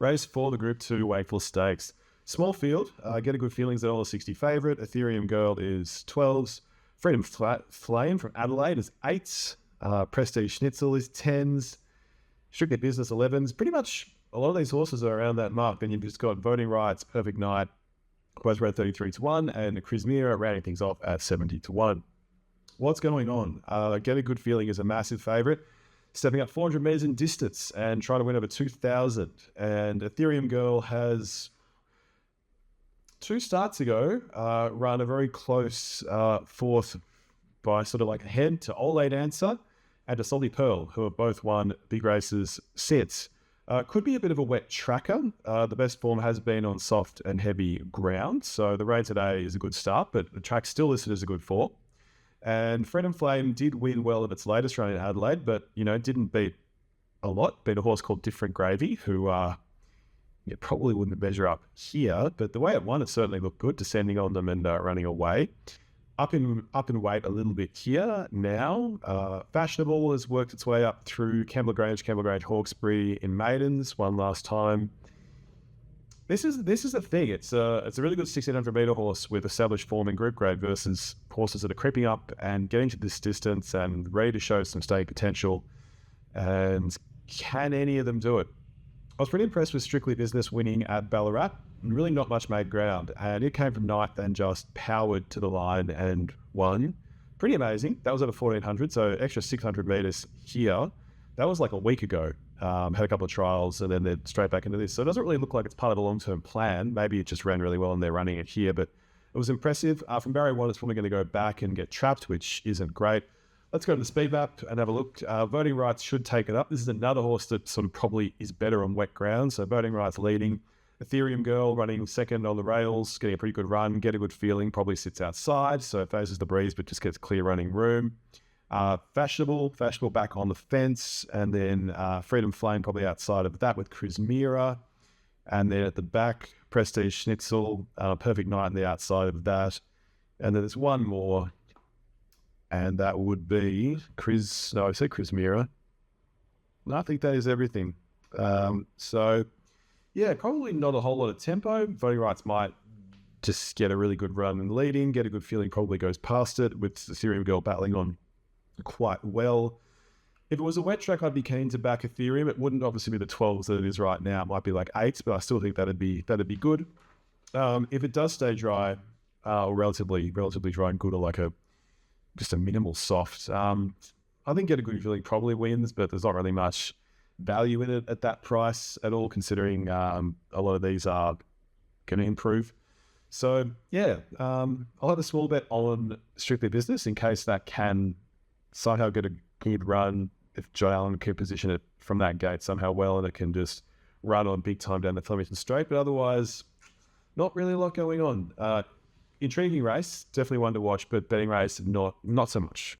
Race 4, the Group 2 Wakeful Stakes. Small field, get a good feelings at $1.60 favourite. Ethereum Girl is 12s. Freedom Flame from Adelaide is 8s. Prestige Schnitzel is 10s. Strictly Business 11s. Pretty much a lot of these horses are around that mark. Then you've just got Voting Rights, Perfect Night, both around 33-1, and Chrismira rounding things off at 70-1. What's going on? Get a good feeling is a massive favourite, stepping up 400 metres in distance and trying to win over 2,000. And Ethereum Girl has 2 starts ago run a very close fourth by sort of like ahead to Old Late Answer and to Salty Pearl, who have both won big races since. Could be a bit of a wet tracker. The best form has been on soft and heavy ground. So the rain today is a good start, but the track's still listed as a good 4. And Freedom Flame did win well at its latest run in Adelaide, but, didn't beat a lot. Beat a horse called Different Gravy, who probably wouldn't measure up here. But the way it won, it certainly looked good, descending on them and running away. Up in weight a little bit here now. Fashionable has worked its way up through Kembla Grange, Hawkesbury in maidens one last time. This is the thing. It's a really good 1600 meter horse with established form in group grade versus horses that are creeping up and getting to this distance and ready to show some staying potential. And can any of them do it? I was pretty impressed with Strictly Business winning at Ballarat. Really not much made ground, and it came from ninth and just powered to the line and won. Pretty amazing. That was over 1400, so extra 600 meters here. That was like a week ago. Had a couple of trials and then they're straight back into this. So it doesn't really look like it's part of a long-term plan. Maybe it just ran really well and they're running it here, but it was impressive. From Barry 1, it's probably going to go back and get trapped, which isn't great. Let's go to the speed map and have a look. Voting Rights should take it up. This is another horse that sort of probably is better on wet ground. So Voting Rights leading. Ethereum Girl running second on the rails, getting a pretty good run, get a good feeling, probably sits outside, so it faces the breeze, but just gets clear running room. Fashionable back on the fence, and then Freedom Flame probably outside of that with Chrismira. And then at the back, Prestige Schnitzel, Perfect Night on the outside of that. And then there's one more, and that would be Chrismira. No, I think that is everything. So, yeah, probably not a whole lot of tempo. Voting Rights might just get a really good run and leading, get a good feeling, probably goes past it, with Ethereum Girl battling on quite well. If it was a wet track, I'd be keen to back Ethereum. It wouldn't obviously be the 12s that it is right now. It might be like 8s, but I still think that'd be good. If it does stay dry, or relatively dry and good, or like just a minimal soft, I think get a good feeling probably wins, but there's not really much value in it at that price at all, considering a lot of these are going to improve. So yeah, I'll have a small bet on Strictly Business in case that can somehow get a good run. If Joe Allen can position it from that gate somehow well, and it can just run on big time down the Flemington Straight, but otherwise not really a lot going on. Intriguing race, definitely one to watch, but betting race, not so much.